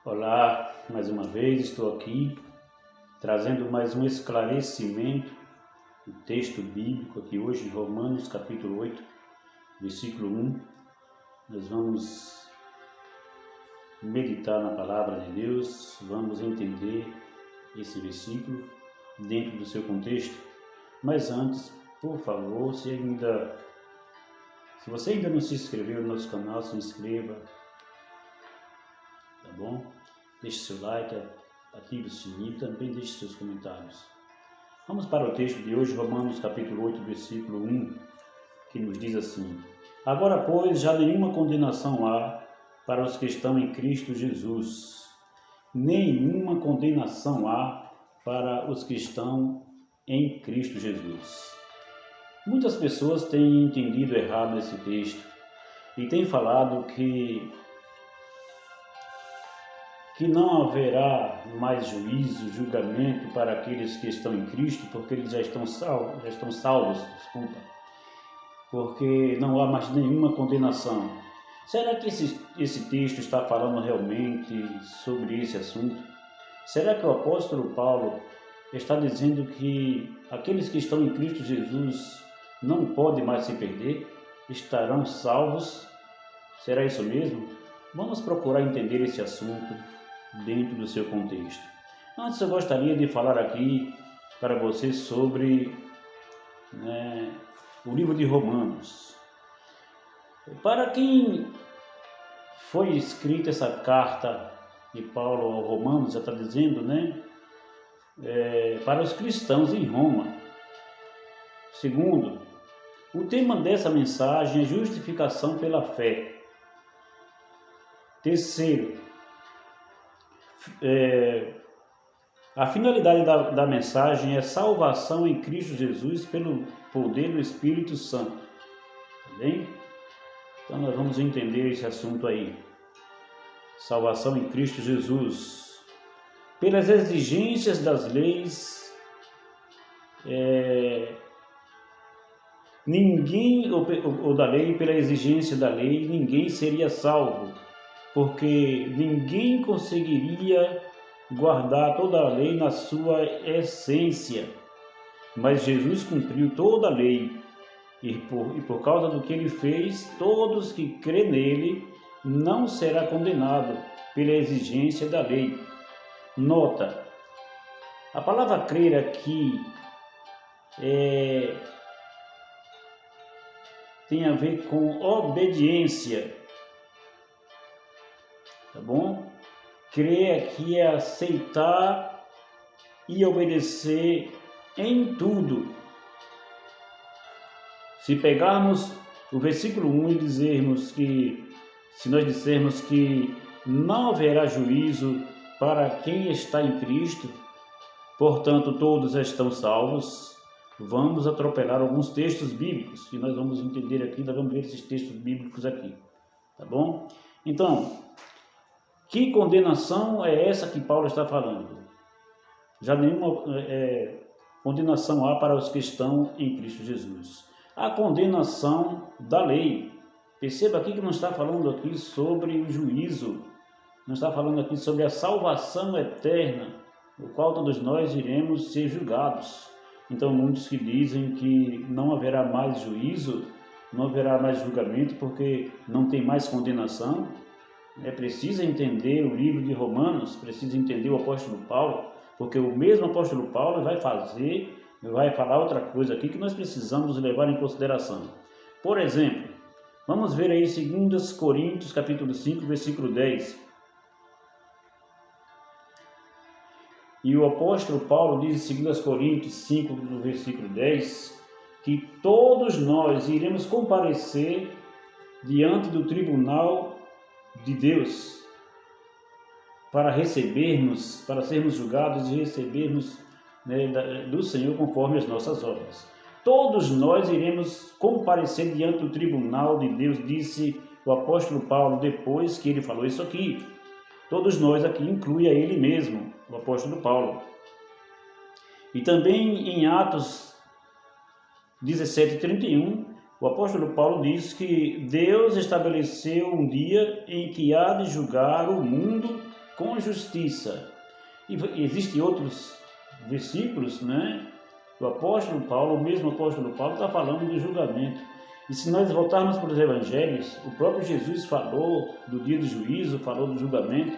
Olá, mais uma vez estou aqui trazendo mais um esclarecimento do texto bíblico aqui hoje, Romanos capítulo 8, versículo 1. Nós vamos meditar na palavra de Deus, vamos entender esse versículo dentro do seu contexto. Mas antes, por favor, se você ainda não se inscreveu no nosso canal, se inscreva, tá bom? Deixe seu like, ative o sininho e também deixe seus comentários. Vamos para o texto de hoje, Romanos capítulo 8, versículo 1, que nos diz assim: Agora, pois, já nenhuma condenação há para os que estão em Cristo Jesus. Nenhuma condenação há para os que estão em Cristo Jesus. Muitas pessoas têm entendido errado esse texto e têm falado que não haverá mais juízo, julgamento para aqueles que estão em Cristo, porque eles já estão salvos, porque não há mais nenhuma condenação. Será que esse texto está falando realmente sobre esse assunto? Será que o apóstolo Paulo está dizendo que aqueles que estão em Cristo Jesus não podem mais se perder? Estarão salvos? Será isso mesmo? Vamos procurar entender esse assunto dentro do seu contexto. Antes eu gostaria de falar aqui para você sobre o livro de Romanos. Para quem foi escrita essa carta de Paulo aos Romanos, já está dizendo, para os cristãos em Roma. Segundo, o tema dessa mensagem é justificação pela fé. Terceiro, a finalidade da mensagem é salvação em Cristo Jesus pelo poder do Espírito Santo. Tá bem? Então nós vamos entender esse assunto aí. Salvação em Cristo Jesus. Pelas exigências das leis, pela exigência da lei, ninguém seria salvo, porque ninguém conseguiria guardar toda a lei na sua essência. Mas Jesus cumpriu toda a lei, e por causa do que ele fez, todos que crêem nele não será condenado pela exigência da lei. Nota, a palavra crer aqui tem a ver com obediência. Tá bom? Crer aqui é aceitar e obedecer em tudo. Se pegarmos o versículo 1 e se nós dissermos que não haverá juízo para quem está em Cristo, portanto todos estão salvos, vamos atropelar alguns textos bíblicos e nós vamos entender aqui, nós vamos ver esses textos bíblicos aqui. Tá bom? Então, que condenação é essa que Paulo está falando? Já nenhuma condenação há para os que estão em Cristo Jesus. A condenação da lei. Perceba aqui que não está falando aqui sobre o juízo, não está falando aqui sobre a salvação eterna, no qual todos nós iremos ser julgados. Então muitos que dizem que não haverá mais juízo, não haverá mais julgamento porque não tem mais condenação, precisa entender o livro de Romanos, precisa entender o apóstolo Paulo, porque o mesmo apóstolo Paulo vai falar outra coisa aqui que nós precisamos levar em consideração. Por exemplo, vamos ver aí 2 Coríntios capítulo 5, versículo 10. E o apóstolo Paulo diz em 2 Coríntios 5, no versículo 10, que todos nós iremos comparecer diante do tribunal de Deus para sermos julgados e recebermos do Senhor conforme as nossas obras. Todos nós iremos comparecer diante do tribunal de Deus, disse o apóstolo Paulo depois que ele falou isso aqui. Todos nós aqui inclui a ele mesmo, o apóstolo Paulo. E também em Atos 17:31, o apóstolo Paulo diz que Deus estabeleceu um dia em que há de julgar o mundo com justiça. E existem outros versículos, né? O apóstolo Paulo, o mesmo apóstolo Paulo, está falando do julgamento. E se nós voltarmos para os evangelhos, o próprio Jesus falou do dia do juízo, falou do julgamento.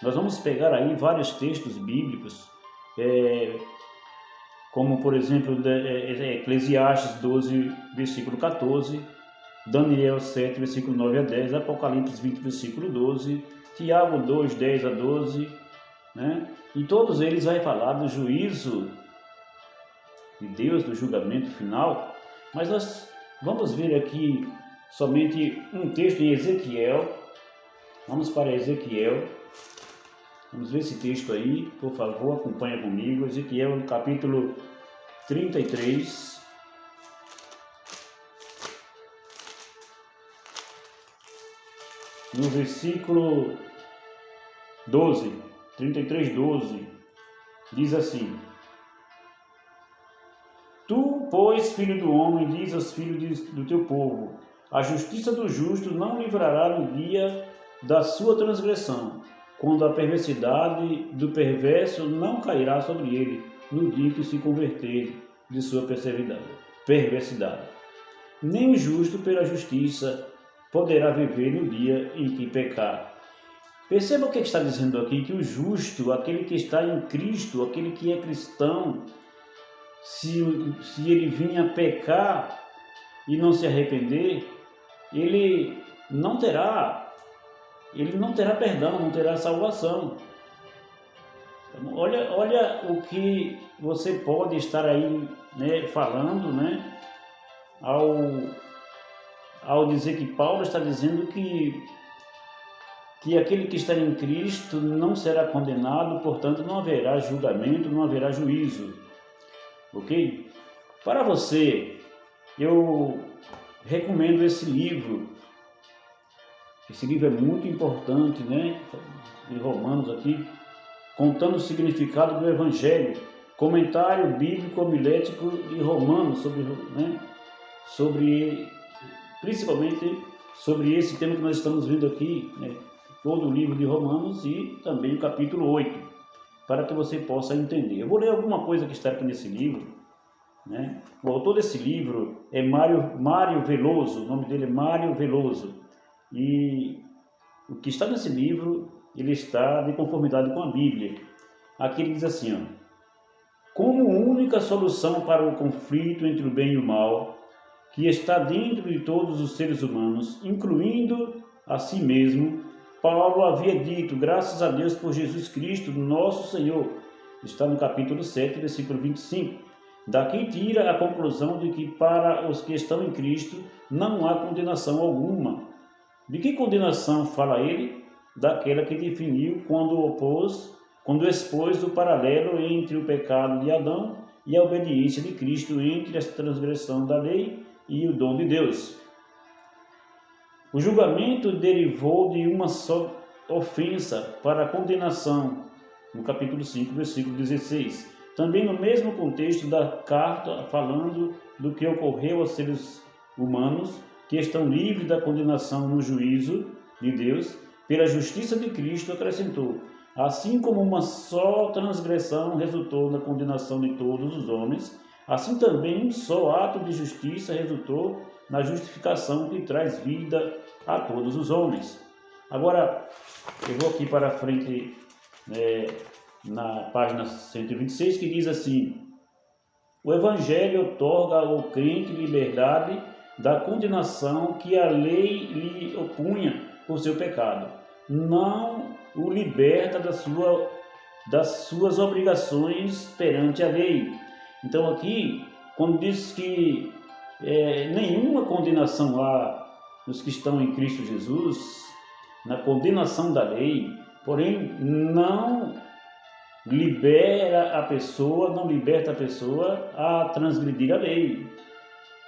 Nós vamos pegar aí vários textos bíblicos, como por exemplo Eclesiastes 12, versículo 14, Daniel 7, versículo 9 a 10, Apocalipse 20, versículo 12, Tiago 2, 10 a 12, né? E todos eles vai falar do juízo de Deus, do julgamento final. Mas nós vamos ver aqui somente um texto em Ezequiel. Vamos para Ezequiel. Vamos ver esse texto aí, por favor, acompanha comigo. Ezequiel, capítulo 33. No versículo 12, 33, 12, diz assim: Tu, pois, filho do homem, diz aos filhos do teu povo: a justiça do justo não livrará no dia da sua transgressão, quando a perversidade do perverso não cairá sobre ele, no dia que se converter de sua perversidade. Nem o justo pela justiça poderá viver no dia em que pecar. Perceba o que está dizendo aqui, que o justo, aquele que está em Cristo, aquele que é cristão, se ele vir a pecar e não se arrepender, ele não terá perdão, não terá salvação. Olha o que você pode estar aí, né, falando, né, ao dizer que Paulo está dizendo que aquele que está em Cristo não será condenado, portanto não haverá julgamento, não haverá juízo. Ok? Para você, eu recomendo esse livro. Esse livro é muito importante, né? Em Romanos aqui, contando o significado do Evangelho. Comentário bíblico homilético de Romanos principalmente sobre esse tema que nós estamos vendo aqui, né? Todo o livro de Romanos e também o capítulo 8, para que você possa entender. Eu vou ler alguma coisa que está aqui nesse livro, né? O autor desse livro é Mário Veloso, o nome dele é Mário Veloso, e o que está nesse livro, ele está de conformidade com a Bíblia. Aqui ele diz assim, ó: como única solução para o conflito entre o bem e o mal, que está dentro de todos os seres humanos, incluindo a si mesmo, Paulo havia dito: graças a Deus por Jesus Cristo, nosso Senhor. Está no capítulo 7, versículo 25. Daqui tira a conclusão de que para os que estão em Cristo não há condenação alguma. De que condenação fala ele? Daquela que definiu quando expôs o paralelo entre o pecado de Adão e a obediência de Cristo, entre a transgressão da lei e o dom de Deus. O julgamento derivou de uma só ofensa para a condenação, no capítulo 5, versículo 16. Também no mesmo contexto da carta, falando do que ocorreu aos seres humanos, que estão livres da condenação no juízo de Deus, pela justiça de Cristo, acrescentou: assim como uma só transgressão resultou na condenação de todos os homens, assim também um só ato de justiça resultou na justificação que traz vida a todos os homens. Agora, eu vou aqui para frente, na página 126, que diz assim: o Evangelho otorga ao crente liberdade da condenação que a lei lhe opunha por seu pecado. Não o liberta das suas obrigações perante a lei. Então aqui, quando diz que nenhuma condenação há nos que estão em Cristo Jesus, na condenação da lei, porém não liberta a pessoa a transgredir a lei,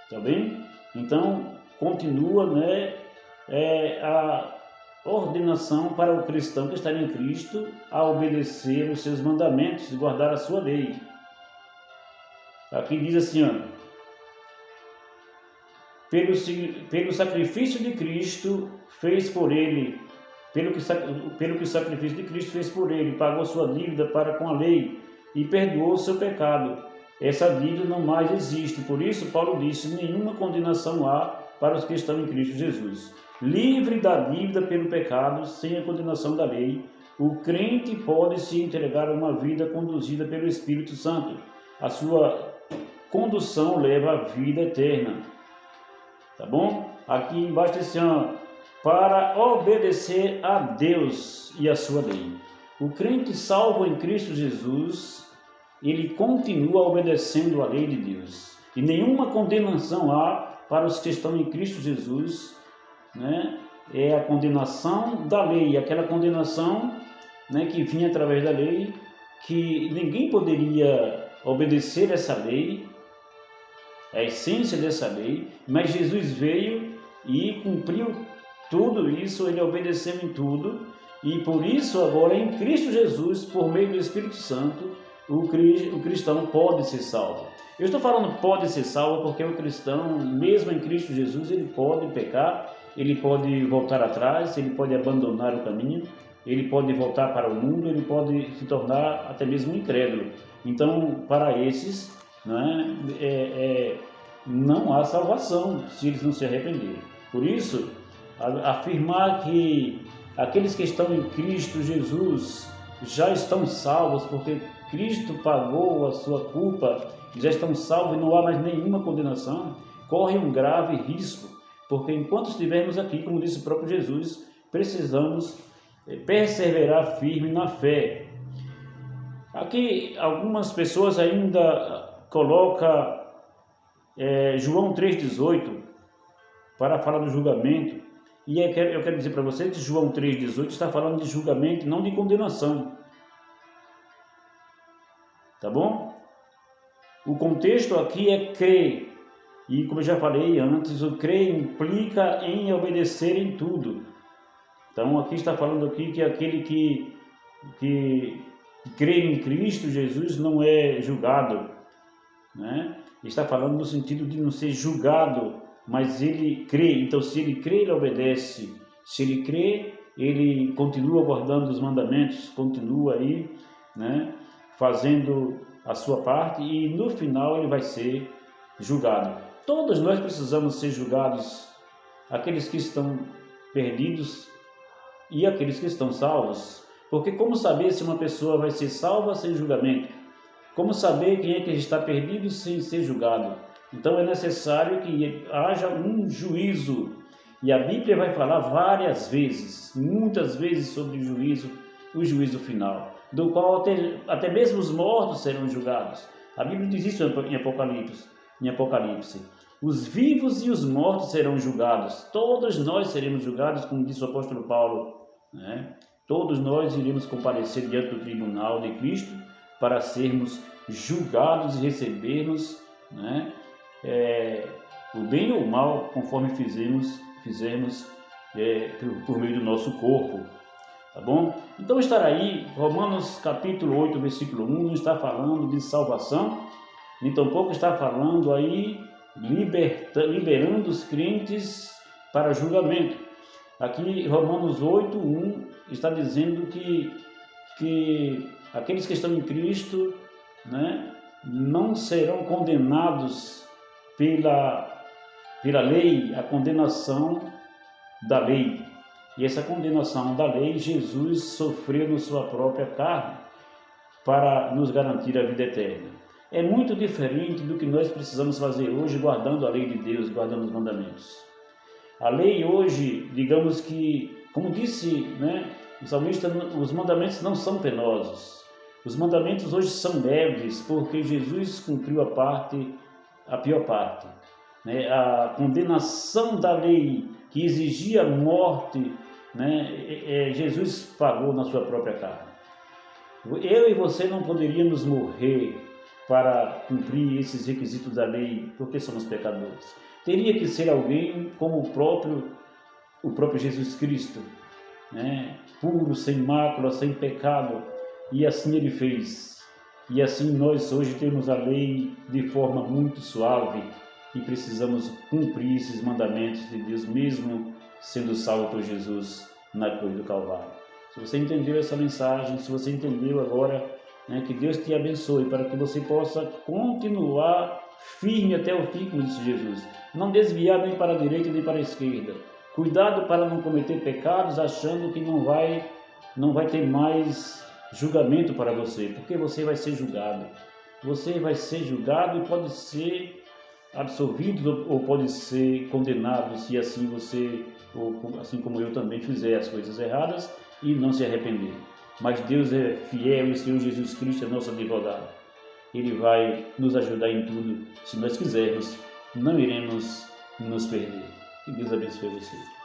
tá bem? Então continua, a ordenação para o cristão que está em Cristo a obedecer os seus mandamentos e guardar a sua lei. Aqui diz assim, ó: pelo sacrifício de Cristo, fez por ele pelo que o sacrifício de Cristo fez por ele, pagou sua dívida para com a lei e perdoou o seu pecado. Essa dívida não mais existe, por isso Paulo disse: nenhuma condenação há para os que estão em Cristo Jesus. Livre da dívida pelo pecado, sem a condenação da lei, o crente pode se entregar a uma vida conduzida pelo Espírito Santo. A sua condução leva à vida eterna. Tá bom? Aqui embaixo diz assim, para obedecer a Deus e a sua lei. O crente salvo em Cristo Jesus, ele continua obedecendo a lei de Deus. E nenhuma condenação há para os que estão em Cristo Jesus, né? É a condenação da lei, aquela condenação, né, que vinha através da lei, que ninguém poderia obedecer essa lei, a essência dessa lei, mas Jesus veio e cumpriu tudo isso, ele obedeceu em tudo, e por isso agora em Cristo Jesus, por meio do Espírito Santo, o cristão pode ser salvo. Eu estou falando pode ser salvo porque o cristão, mesmo em Cristo Jesus, ele pode pecar, ele pode voltar atrás, ele pode abandonar o caminho, ele pode voltar para o mundo, ele pode se tornar até mesmo incrédulo. Então, para esses, não há salvação se eles não se arrependerem. Por isso, afirmar que aqueles que estão em Cristo Jesus já estão salvos, porque Cristo pagou a sua culpa, já estão salvos e não há mais nenhuma condenação, corre um grave risco, porque enquanto estivermos aqui, como disse o próprio Jesus, precisamos perseverar firme na fé. Aqui algumas pessoas ainda colocam João 3,18 para falar do julgamento, e eu quero dizer para vocês que João 3,18 está falando de julgamento, não de condenação. Tá bom? O contexto aqui é crer, e como eu já falei antes, o crer implica em obedecer em tudo. Então aqui está falando aqui que aquele que crê em Cristo Jesus não é julgado, né? Está falando no sentido de não ser julgado, mas ele crê. Então se ele crê, ele obedece. Se ele crê, ele continua guardando os mandamentos, continua aí, né, fazendo a sua parte, e no final ele vai ser julgado. Todos nós precisamos ser julgados, aqueles que estão perdidos e aqueles que estão salvos. Porque como saber se uma pessoa vai ser salva sem julgamento? Como saber quem é que está perdido sem ser julgado? Então é necessário que haja um juízo. E a Bíblia vai falar várias vezes, muitas vezes, sobre o juízo final, do qual até mesmo os mortos serão julgados. A Bíblia diz isso em Apocalipse. Os vivos e os mortos serão julgados. Todos nós seremos julgados, como disse o apóstolo Paulo, né? Todos nós iremos comparecer diante do tribunal de Cristo para sermos julgados e recebermos, né, o bem ou o mal, conforme fizermos por meio do nosso corpo. Tá bom? Então estará aí, Romanos capítulo 8, versículo 1, não está falando de salvação, nem tampouco está falando aí liberando os crentes para julgamento. Aqui Romanos 8, 1 está dizendo que aqueles que estão em Cristo, né, não serão condenados pela lei, a condenação da lei. E essa condenação da lei, Jesus sofreu na sua própria carne para nos garantir a vida eterna. É muito diferente do que nós precisamos fazer hoje, guardando a lei de Deus, guardando os mandamentos. A lei hoje, digamos que, como disse, né, o salmista, os mandamentos não são penosos. Os mandamentos hoje são leves, porque Jesus cumpriu a pior parte, né? A condenação da lei que exigia morte, né, Jesus pagou na sua própria carne. Eu e você não poderíamos morrer para cumprir esses requisitos da lei, porque somos pecadores. Teria que ser alguém como o próprio Jesus Cristo, né, puro, sem mácula, sem pecado, e assim ele fez. E assim nós hoje temos a lei de forma muito suave e precisamos cumprir esses mandamentos de Deus, mesmo sendo salvo por Jesus na cruz do Calvário. Se você entendeu essa mensagem, se você entendeu agora, que Deus te abençoe para que você possa continuar firme até o fim, como disse Jesus. Não desviar nem para a direita nem para a esquerda. Cuidado para não cometer pecados achando que não vai ter mais julgamento para você, porque você vai ser julgado. Você vai ser julgado e pode ser absolvido ou pode ser condenado se assim você, ou assim como eu também, fizer as coisas erradas e não se arrepender. Mas Deus é fiel e o Senhor Jesus Cristo é nosso advogado. Ele vai nos ajudar em tudo. Se nós quisermos, não iremos nos perder. Que Deus abençoe você.